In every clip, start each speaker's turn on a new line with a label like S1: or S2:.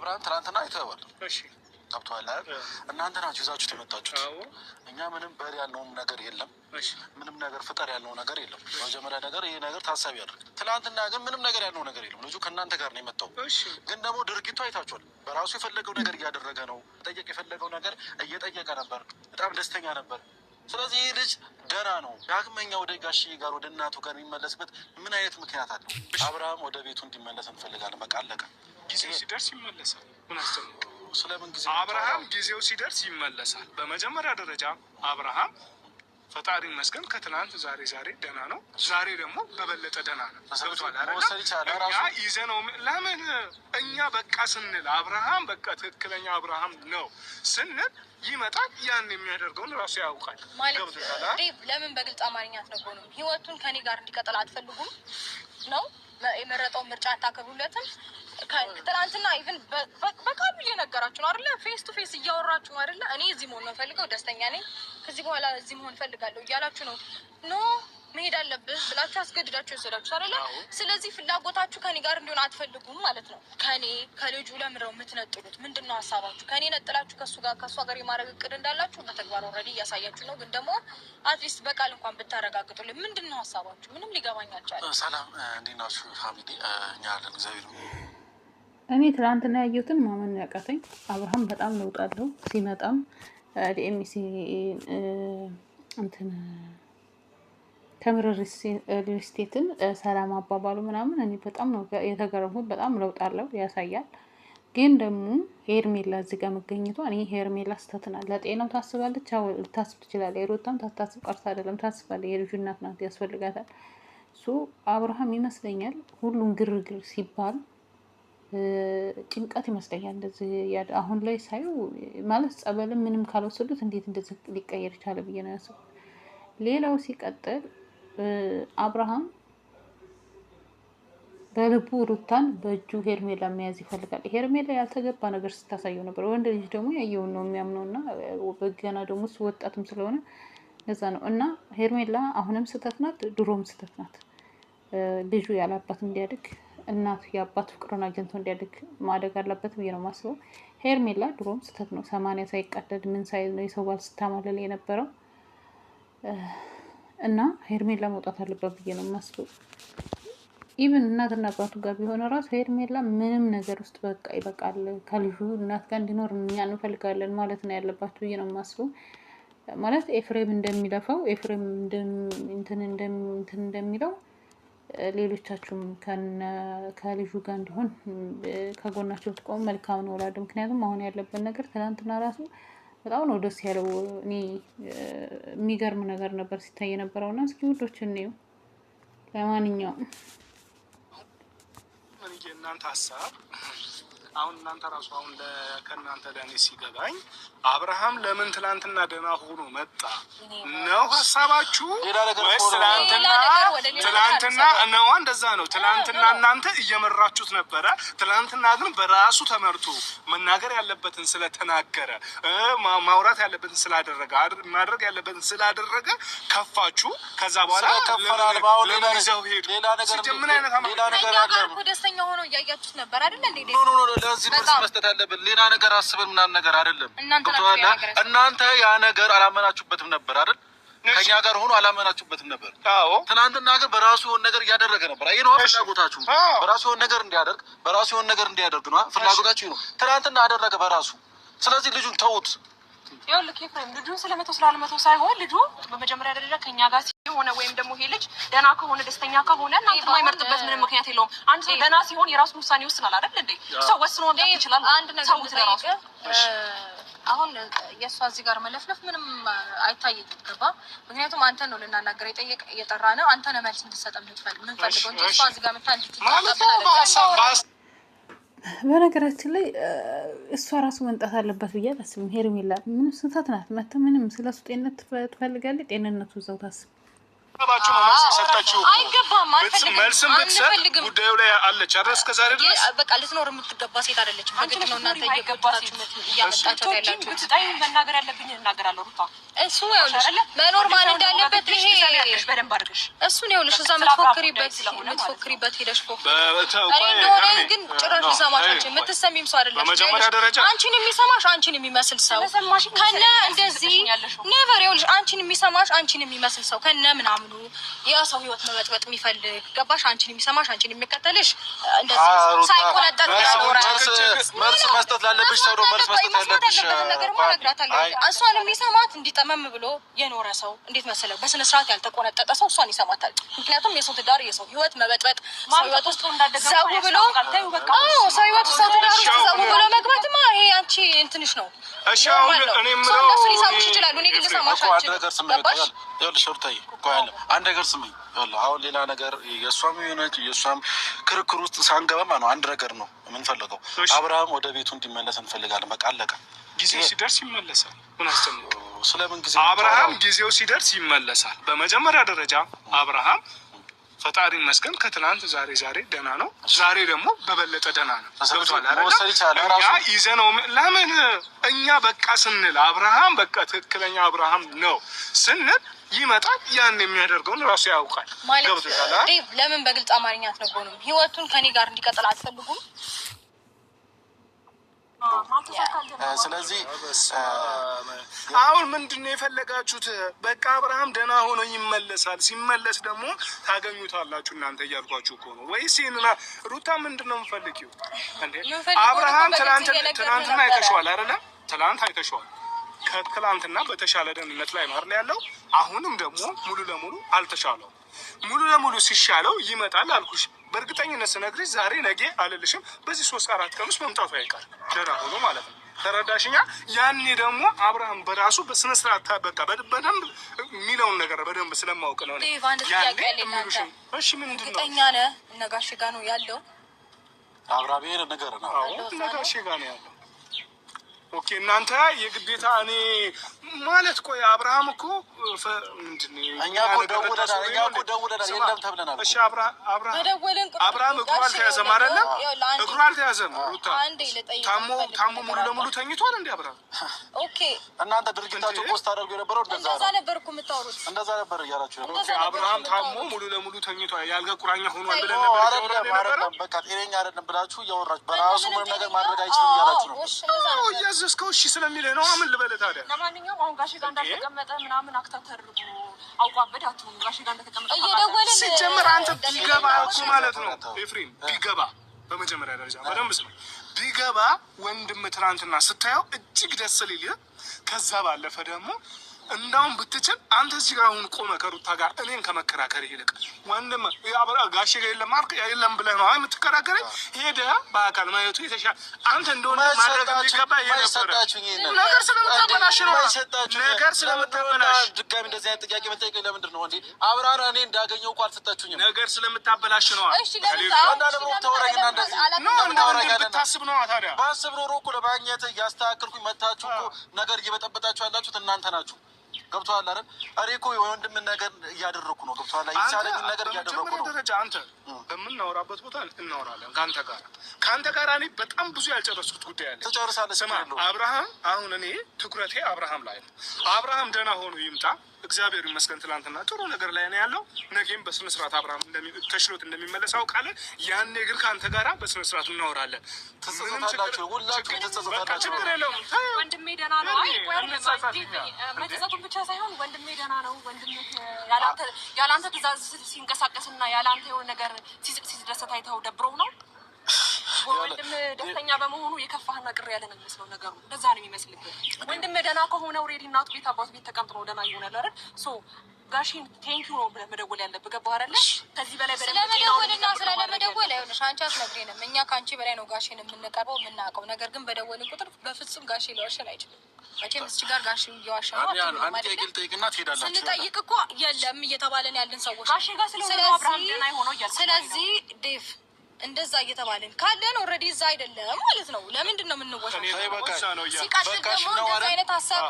S1: አብርሃም ትናንትና አይተኸዋል። እሺ ገብቶሃል አይደል? እናንተ ናችሁ ይዛችሁት የመጣችሁት። እኛ ምንም በር ያልነውም ነገር የለም። ምንም ነገር ፍጠር ያልነው ነገር የለም። መጀመሪያ ነገር ይሄ ነገር ታሳቢ ያድርግ። ትናንትና ግን ምንም ነገር ያልነው ነገር የለም። ልጁ ከእናንተ ጋር ነው የመጣው። ግን ደግሞ ድርጊቱ አይታችኋል። በራሱ የፈለገው ነገር እያደረገ ነው። ጠየቅ የፈለገው ነገር እየጠየቀ ነበር። በጣም ደስተኛ ነበር። ስለዚህ ይህ ልጅ ደህና ነው። ዳግመኛ ወደ ጋሽዬ ጋር ወደ እናቱ ጋር የሚመለስበት ምን አይነት ምክንያት አለው? አብርሃም ወደ ቤቱ እንዲመለስ እንፈልጋለን። በቃ አለቀ። ጊዜው ሲደርስ ይመለሳል። ምን አስተምሮ ስለምን ጊዜ አብርሃም ጊዜው ሲደርስ ይመለሳል። በመጀመሪያ ደረጃ አብርሃም ፈጣሪ ይመስገን ከትናንት ዛሬ ደህና ነው። ዛሬ ደግሞ በበለጠ ደህና ነው። እኛ ይዘነው ለምን እኛ በቃ ስንል አብርሃም በቃ ትክክለኛ አብርሃም ነው ስንል ይመጣል። ያን የሚያደርገውን ራሱ ያውቃል።
S2: ለምን በግልጽ አማርኛ አትነግሩንም? ህይወቱን ከኔ ጋር እንዲቀጥል አትፈልጉም ነው? የመረጠውን ምርጫ አታከብሩለትም? ትናንትና ኢቭን በቃሉ እየነገራችሁ ነው አይደለ? ፌስ ቱ ፌስ እያወራችሁ ነው አይደለ? እኔ እዚህ መሆን ነው ፈልገው፣ ደስተኛ ነኝ፣ ከዚህ በኋላ እዚህ መሆን ፈልጋለሁ እያላችሁ ነው። ኖ መሄድ አለብህ ብላችሁ አስገድዳችሁ የወሰዳችሁ አይደለ? ስለዚህ ፍላጎታችሁ ከኔ ጋር እንዲሆን አትፈልጉም ማለት ነው። ከልጁ ለምረው የምትነጥሉት ምንድን ነው ሀሳባችሁ? ከኔ ነጥላችሁ ከእሷ ጋር የማድረግ እቅድ እንዳላችሁ በተግባር ኦልሬዲ እያሳያችሁ ነው። ግን ደግሞ አትሊስት በቃል እንኳን ብታረጋግጡልን ምንድን ነው ሀሳባችሁ? ምንም ሊገባኝ አልቻለም።
S1: ሰላም እንዴት ናችሁ ፋሚሊ? እኛ አለን እግዚአብሔር።
S3: እኔ ትላንትና ያየሁትን ማመን ያቃተኝ አብርሃም በጣም ለውጥ አለው። ሲመጣም ዲኤምሲ እንትን ተምረር ሪስቴትን ሰላም አባባሉ ምናምን እኔ በጣም ነው የተገረምኩት። በጣም ለውጥ አለው ያሳያል። ግን ደግሞ ሄርሜላ እዚህ ጋር መገኘቷ እኔ ሄርሜላ ስተትናል። ለጤናው ታስባለች፣ ልታስብ ትችላለች። የሮታም ታስብ ቀርታ አይደለም ታስባለች። የልጁ እናት ናት፣ ያስፈልጋታል። እሱ አብርሃም ይመስለኛል ሁሉም ግርግር ሲባል ጭንቀት ይመስለኛል። እንደዚህ አሁን ላይ ሳየው ማለት ጸበልም ምንም ካልወሰዱት እንዴት እንደዚህ ሊቀየር ይቻላል ብዬ ነው ያሰብኩት። ሌላው ሲቀጥል አብርሃም በልቡ ሩታን በእጁ ሄርሜላ መያዝ ይፈልጋል። ሄርሜላ ያልተገባ ነገር ስታሳየው ነበር። ወንድ ልጅ ደግሞ ያየውን ነው የሚያምነውና በገና ደግሞ ወጣትም ስለሆነ ለዛ ነው። እና ሄርሜላ አሁንም ስህተት ናት፣ ድሮም ስህተት ናት። ልጁ ያላባት እንዲያድግ እናቱ የአባት ፍቅሩን አግኝቶ እንዲያድግ ማደግ አለበት ብዬ ነው የማስበው። ሄርሜላ ድሮም ስህተት ነው። 80 ሳይቀደድ ምን ሳይል ነው የሰው ባል ስታማለል የነበረው እና ሄርሜላ መውጣት አለበት ብዬ ነው የማስበው። ኢቭን እናትና አባቱ ጋር ቢሆን ራሱ ሄርሜላ ምንም ነገር ውስጥ በቃ ይበቃል፣ ከልጁ እናት ጋር እንዲኖር እኛ እንፈልጋለን ማለት ነው ያለባችሁ ብዬ ነው የማስበው። ማለት ኤፍሬም እንደሚለፋው ኤፍሬም እንትን እንደሚለው ሌሎቻችሁም ከልጁ ጋር እንዲሆን ከጎናቸው ትቆሙ መልካም ነው እላለሁ። ምክንያቱም አሁን ያለበት ነገር ትናንትና ራሱ በጣም ነው ደስ ያለው። እኔ የሚገርም ነገር ነበር ሲታይ የነበረውና እስኪ ውዶች እንየው። ለማንኛውም
S4: ምን እናንተ ሀሳብ አሁን እናንተ ራሱ አሁን ከእናንተ ለእኔ ሲገባኝ አብርሃም ለምን ትላንትና ደህና ሆኖ መጣ ነው ሀሳባችሁ? ወይስ ትላንትና ነው? እንደዛ ነው። ትላንትና እናንተ እየመራችሁት ነበረ። ትላንትና ግን በራሱ ተመርቶ መናገር ያለበትን ስለተናገረ ማውራት ያለበትን ስላደረገ ማድረግ ያለበትን ስላደረገ ከፋችሁ። ከዛ በኋላ ለምን ይዘው ሄዱ? ምን አይነት
S2: ደስተኛ ሆኖ እያያችሁት ነበር አይደል እንዴ?
S1: ለዚህ መልስ መስጠት አለብን። ሌላ ነገር አስበን ምናምን ነገር አይደለም። እናንተ ያ ነገር አላመናችሁበትም ነበር አይደል? ከኛ ጋር ሆኖ አላመናችሁበትም ነበር። አዎ ትናንትና ግን በራሱ የሆነ ነገር እያደረገ ነበር። አይ ነው ፍላጎታችሁ። በራሱ የሆነ ነገር እንዲያደርግ ነው ፍላጎታችሁ ነው። ትናንትና አደረገ በራሱ። ስለዚህ ልጁን ተውት።
S5: ይኸውልህ ኤፍሬም ልጁን ስለመተው ስላለመተው ሳይሆን ልጁ በመጀመሪያ ደረጃ ከኛ ጋር ሲሆን ወይም ደግሞ ይሄ ልጅ ደህና ከሆነ ደስተኛ ከሆነ እናንተ የማይመርጥበት ምንም ምክንያት የለውም። አንድ ሰው ደህና ሲሆን የራሱን ውሳኔ ይወስናል አይደል እንዴ? ሰው ወስኖ መምጣት ይችላል።
S2: አንድ ነገር ስለራሱ አሁን የእሷ እዚህ ጋር መለፍለፍ ምንም አይታየኝም። ገባ? ምክንያቱም አንተ ነው ልናናገር እየጠራ ነው። አንተ ነው መልስ እንድትሰጥ የምንፈልገው እንጂ እሷ እዚህ ጋር መታ እንድትጣጣ።
S3: በነገራችን ላይ እሷ ራሱ መምጣት አለበት ብዬ አላስብም። ሄርሜላ ምንም ስህተት ናት። መታ ምንም ስለሱ ጤንነት ትፈልጋለች። ጤንነቱ እዛው ታስብ።
S4: ባችሁ ነው መልስ ሰጣችሁ የመጣችው
S2: አይገባም።
S4: መልስም ብትሰጥ ጉዳዩ ላይ አለች አይደል? እስከ ዛሬ ድረስ
S2: በቃ ልትኖር የምትገባ ሴት አይደለችም። በግድ ነው እናንተ እየገባችሁ እያመጣችሁ ያላችሁ።
S5: ብትጠይኝ መናገር ያለብኝ እናገራለሁ። ሩታ
S2: እሱ ይኸውልሽ መኖር ማለት እንዳለበት ይሄ
S5: በደንብ አድርገሽ
S2: እሱን ይኸውልሽ እዛ የምትፎክሪበት ሄደሽ እኔ እንደሆነ ግን ጭራሽ ልሰማሻችን የምትሰሚም ሰው አይደለም።
S4: በመጀመሪያ ደረጃ
S2: አንቺን የሚሰማሽ አንቺን የሚመስል ሰው ከነ እንደዚህ ኔቨር ይኸውልሽ አንቺን የሚሰማሽ አንቺን የሚመስል ሰው ከነ ምናምኑ ያ ሰው ህይወት መበጥበጥ የሚፈልግ ገባሽ? አንቺን የሚሰማሽ አንቺን የሚከተልሽ እንደዚህ ሳይቆለጠጥ
S1: መልስ መስጠት ላለብሽ ሰው ነው መልስ መስጠት ያለብሽ
S2: ነገር ማረግራታለሁ። እሷን የሚሰማት እንዲጠመም ብሎ የኖረ ሰው እንዴት መሰለው በስነ ስርዓት ያልተቆነጠጠ ሰው እሷን ይሰማታል። ምክንያቱም የሰው ትዳር የሰው ህይወት መበጥበጥ ሰው ህይወት ውስጥ ዘው ብሎ ሰው ህይወት ውስጥ ትዳር ውስጥ ዘው ብሎ መግባትማ ይሄ አንቺ እንትንሽ ነው።
S4: እሺ አሁን እኔ ምለው
S2: እነሱ ሊሰሙሽ ይችላሉ። እኔ ግን ልሰማሽ አልችልም። ገባሽ?
S1: ይኸውልሽ ሩታዬ እኮ ያለ አንድ ነገር ስሚኝ። ይኸውልህ አሁን ሌላ ነገር የእሷም የሆነች የእሷም ክርክር ውስጥ ሳንገባማ ነው አንድ ነገር ነው የምንፈልገው። አብርሃም ወደ ቤቱ እንዲመለስ እንፈልጋለን። በቃ አለቀ።
S4: ጊዜው ሲደርስ ይመለሳል። ምን አስተምሩ?
S1: ስለምን ጊዜ
S4: አብርሃም ጊዜው ሲደርስ ይመለሳል። በመጀመሪያ ደረጃ አብርሃም ፈጣሪ ይመስገን ከትናንት ዛሬ ደህና ነው። ዛሬ ደግሞ በበለጠ ደህና ነው። እኛ ይዘነው ለምን እኛ በቃ ስንል አብርሃም በቃ ትክክለኛ አብርሃም ነው ስንል ይመጣል። ያን የሚያደርገውን ራሱ ያውቃል።
S2: ገብቶሻል? ለምን በግልጽ አማርኛ አትነግሩንም? ህይወቱን ከኔ ጋር እንዲቀጥል አትፈልጉም?
S1: ስለዚህ
S4: አሁን ምንድን ነው የፈለጋችሁት? በቃ አብርሃም ደህና ሆኖ ይመለሳል። ሲመለስ ደግሞ ታገኙታላችሁ እናንተ እያልኳችሁ እኮ ነው። ወይስ ይህንና ሩታ ምንድን ነው የምፈልጊው እንዴ? አብርሃም ትናንትና አይተሸዋል አይደለ? ትናንት አይተሸዋል። ከትላንትና በተሻለ ደህንነት ላይ ማር ያለው። አሁንም ደግሞ ሙሉ ለሙሉ አልተሻለው። ሙሉ ለሙሉ ሲሻለው ይመጣል አልኩሽ። በእርግጠኝነት ስነግርሽ ዛሬ ነገ አልልሽም፣ በዚህ 3-4 ቀን ውስጥ መምጣቱ አይቀር ደህና ሆኖ ማለት ነው። ተረዳሽኛ? ያኔ ደግሞ አብርሃም በራሱ በስነ ስርዓት በቃ በደንብ የሚለውን ነገር በደንብ ስለማውቅ ነው። እሺ ምንድን ነው
S2: እርግጠኛ ነህ? ነጋሽ ጋ ነው ያለው።
S1: አብርሃም ይሄን ነገር ነው
S4: ነጋሽ ጋ ነው ያለው። ኦኬ እናንተ የግዴታ እኔ ማለት ቆይ አብርሃም እኮ ምንድነው?
S1: እኛ እኮ ደውለናል የለም ተብለናል።
S4: እሺ አብርሃም እግሩ አልተያዘም አይደለ? እግሩ አልተያዘም። ሩታ ታሞ ሙሉ ለሙሉ ተኝቷል እንዴ አብርሃም?
S2: ኦኬ
S1: እናንተ ድርጊታችሁ ፖስት አድርጎ የነበረው እንደዛ
S2: ነበር እኮ የምታወሩት።
S1: እንደዛ ነበር እያላችሁ ነው።
S4: ኦኬ አብርሃም ታሞ ሙሉ ለሙሉ ተኝቷል ያልጋ ቁራኛ ሆኗል ብለን ነበር።
S1: በቃ ጤነኛ አይደለም ብላችሁ እያወራችሁ በራሱ ምንም ነገር ማድረግ አይችልም እያላችሁ ነው።
S4: እስከው እሺ ስለሚልህ ነው። ምን ልበልህ ታዲያ?
S5: ለማንኛውም አሁን ጋሼ ጋር እንዳልተቀመጠ ምናምን አክታተርጉ አውቋበድ አትሁኑ። ጋሼ ጋር እንደተቀመጠ
S2: እየደወልን
S4: ሲጀምር አንተ ቢገባ እኮ ማለት ነው ኤፍሬም ቢገባ በመጀመሪያ ደረጃ በደንብ ስማ ቢገባ ወንድም ትናንትና ስታየው እጅግ ደስ ሊል ከዛ ባለፈ ደግሞ እንዳውም ብትችል አንተ እዚህ ጋር አሁን ቆመ ከሩታ ጋር እኔን ከመከራከር ይልቅ ወንድም ጋሼ ጋር የለም ብለህ ነው የምትከራከረኝ። ሄደህ በአካል ማየቱ የተሻለ አንተ እንደሆነ ማድረግ የሚገባ የነበረ ነገር ስለምታበላሽ ነው። ነገር ስለምታበላሽ
S1: ድጋሚ እንደዚህ አይነት ጥያቄ መጠየቅ ለምንድን ነው እንዴ? አብራራ እኔ እንዳገኘው እኮ አልሰጣችሁኝም።
S4: ነገር ስለምታበላሽ ነው።
S2: እሺ
S4: ብታስብ ነው ታዲያ
S1: ባስብ ኖሮ እኮ ለማግኘት እያስተካከልኩኝ መታችሁ እኮ ነገር እየበጠበጣችሁ ያላችሁት እናንተ ናችሁ። ገብቶሃል አይደል? እኔ እኮ የወንድም ነገር እያደረኩ ነው። ገብቶሃል? ይቻለኝ ነገር እያደረኩ ነው።
S4: ደረጃ አንተ በምናወራበት ቦታ እናወራለን ከአንተ ጋር እኔ በጣም ብዙ ያልጨረስኩት ጉዳይ አለ።
S1: ትጨርሳለህ።
S4: ስማ አብርሃም፣ አሁን እኔ ትኩረቴ አብርሃም ላይ ነው። አብርሃም ደህና ሆኖ ይምጣ። እግዚአብሔር ይመስገን ትናንትና ጥሩ ነገር ላይ ነው ያለው። ነገም በስነ ስርዓት አብርሃም ተሽሎት እንደሚመለስ አውቃለሁ። ያኔ ግን ከአንተ ጋራ በስነ ስርዓት እናወራለን።
S1: ትጸጸታላችሁ፣ ሁላችሁም ትጸጸታላችሁ።
S4: ችግር የለውም።
S5: ወንድሜ ደህና ነው። መጸጸቱን ብቻ ሳይሆን ወንድሜ ደህና ነው። ወንድምህ ያላንተ ትእዛዝ ሲንቀሳቀስና ያላንተ የሆነ ነገር ሲደሰት አይተኸው ደብረው ነው። ወንድም ደስተኛ በመሆኑ የከፋህና ቅር ያለ ነው የሚመስለው ነገሩ። እንደዛ ነው የሚመስልብህ። ወንድም ደህና ከሆነ ኦልሬዲ እናቱ ቤት አባቱ ቤት ተቀምጦ ነው ደህና ይሆናል አይደል? ሶ ጋሽን ቴንኪው ነው ብለህ መደወል ያለብህ። ገባህ አይደል? ከዚህ በላይ
S2: ስለመደወልና ስለለመደወል አይሆንሽ። አንቺ አትነግሪንም። እኛ ከአንቺ በላይ ነው ጋሽን የምንቀርበው የምናውቀው። ነገር ግን በደወልን ቁጥር በፍጹም ጋሽ ሊዋሸን አይችልም። መቼም እስኪ ጋር ጋሽ እየዋሸ ነው ስንጠይቅ እኮ የለም እየተባለን ያለን ሰዎች።
S5: ጋሽ ጋር ስለሆነ አብርሃም ደህና ሆኖ እያልኩ
S2: ስለዚህ ዴቭ እንደዛ እየተባልን ካለን ኦልሬዲ እዛ አይደለም ማለት ነው። ለምንድን ነው የምንወሻው? ሲቀጥል ደግሞ እንደዚህ አይነት ሀሳብ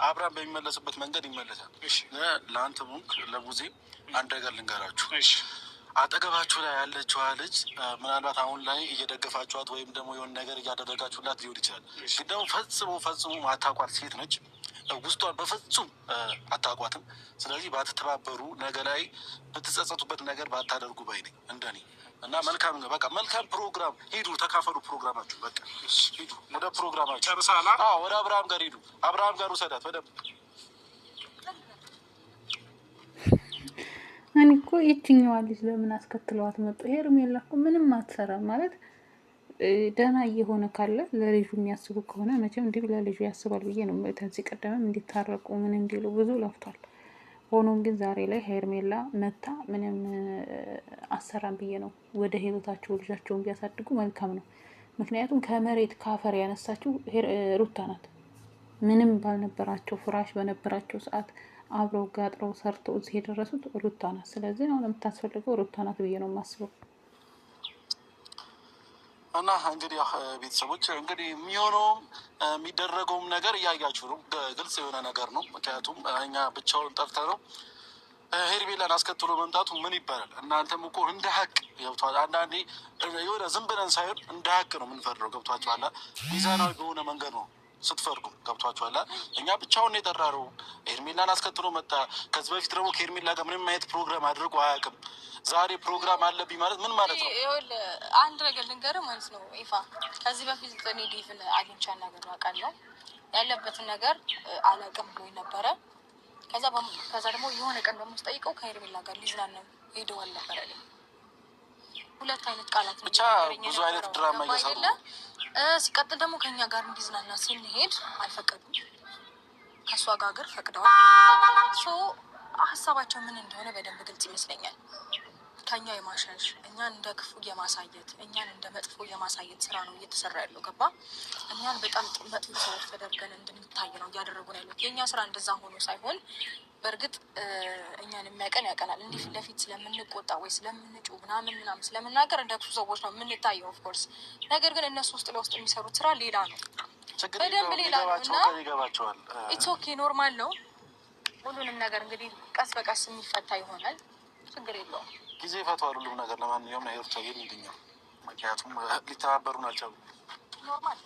S1: አብርሃም በሚመለስበት መንገድ ይመለሳል። ለአንተ ሙንክ ለቡዜ አንድ ነገር ልንገራችሁ። አጠገባችሁ ላይ ያለችዋ ልጅ ምናልባት አሁን ላይ እየደገፋችኋት ወይም ደግሞ የሆነ ነገር እያደረጋችሁላት ሊሆን ይችላል። ግን ደግሞ ፈጽሞ አታቋት ሴት ነች። ውስጧን በፍጹም አታቋትም። ስለዚህ ባትተባበሩ፣ ነገ ላይ ብትጸጸቱበት ነገር ባታደርጉ ባይ ነኝ እንደኔ እና መልካም ፕሮግራም ሂዱ፣ ተካፈሉ ፕሮግራማችሁ። በቃ ሂዱ ወደ ፕሮግራማችሁ። ጨርሳላ? ወደ አብርሃም ጋር ሂዱ። አብርሃም ጋር ውሰዳት በደንብ።
S3: እኔ እኮ የትኛዋ ልጅ ለምን አስከትለዋት መጡ? ሄርሜላ እኮ ምንም አትሰራም ማለት ደህና እየሆነ ካለ ለልጁ የሚያስቡ ከሆነ መቼም እንዲህ ለልጁ ያስባል ብዬ ነው። ከዚህ ቀደምም እንዲታረቁ ምን እንዲሉ ብዙ ለፍቷል። ሆኖም ግን ዛሬ ላይ ሄርሜላ መታ ምንም አሰራም ብዬ ነው። ወደ ህይወታቸው ልጃቸውን ቢያሳድጉ መልካም ነው። ምክንያቱም ከመሬት ካፈር ያነሳችው ሩታ ናት። ምንም ባልነበራቸው ፍራሽ በነበራቸው ሰዓት አብረው ጋጥረው ሰርተው እዚህ የደረሱት ሩታ ናት። ስለዚህ አሁን የምታስፈልገው ሩታ ናት ብዬ ነው የማስበው።
S1: እና እንግዲህ ቤተሰቦች እንግዲህ የሚሆነውም የሚደረገውም ነገር እያያችሁ ነው። ግልጽ የሆነ ነገር ነው። ምክንያቱም እኛ ብቻውን ጠርተ ነው ሄርሜላን አስከትሎ መምጣቱ ምን ይባላል? እናንተም እኮ እንደ ሀቅ ገብቷል። አንዳንዴ የሆነ ዝም ብለን ሳይሆን እንደ ሀቅ ነው የምንፈርደው። ገብቷችኋል? ሚዛናዊ በሆነ መንገድ ነው ስትፈርዱ። ገብቷችኋል? እኛ ብቻውን የጠራነው ሄርሜላን አስከትሎ መጣ። ከዚህ በፊት ደግሞ ከሄርሜላ ጋር ምንም አይነት ፕሮግራም አድርጎ አያውቅም። ዛሬ ፕሮግራም አለብኝ ማለት ምን ማለት ነው?
S2: አንድ ነገር ልንገርህ ማለት ነው ኢፋ፣ ከዚህ በፊት እኔ ዴቭን አግኝቻት ነገር አውቃለሁ። ያለበትን ነገር አላውቅም ብሎኝ ነበረ። ከዛ ደግሞ የሆነ ቀን ደግሞ ስጠይቀው ከሄርሜላ ጋር ሊዝናና ሄደዋል ነበረ። ሁለት አይነት ቃላት
S1: ብቻ ብዙ አይነት ድራማ እየሰሩ
S2: ሲቀጥል ደግሞ ከኛ ጋር እንዲዝናና ስንሄድ አልፈቀዱም። ከእሷ ጋር ግን ፈቅደዋል። ሀሳባቸው ምን እንደሆነ በደንብ ግልጽ ይመስለኛል። ከኛ የማሸሽ እኛን እንደ ክፉ የማሳየት እኛን እንደ መጥፎ የማሳየት ስራ ነው እየተሰራ ያለው። ገባ? እኛን በጣም መጥፎ ሰዎች ተደርገን እንድንታይ ነው እያደረጉ ነው ያሉት። የእኛ ስራ እንደዛ ሆኖ ሳይሆን በእርግጥ እኛን የሚያቀን ያቀናል። እንዲህ ፊት ለፊት ስለምንቆጣ ወይ ስለምንጩ ምናምን ስለምናገር እንደ ክፉ ሰዎች ነው የምንታየው ኦፍኮርስ። ነገር ግን እነሱ ውስጥ ለውስጥ የሚሰሩት ስራ ሌላ ነው፣ በደንብ ሌላ ነው እና ኢትስ ኦኬ ኖርማል ነው። ሁሉንም ነገር እንግዲህ ቀስ በቀስ የሚፈታ ይሆናል። ችግር የለውም።
S1: ጊዜ ይፈታዋል ሁሉም ነገር። ለማንኛውም ሄርታ የሚገኘው ምክንያቱም ሊተባበሩ ናቸው።
S2: ኖርማል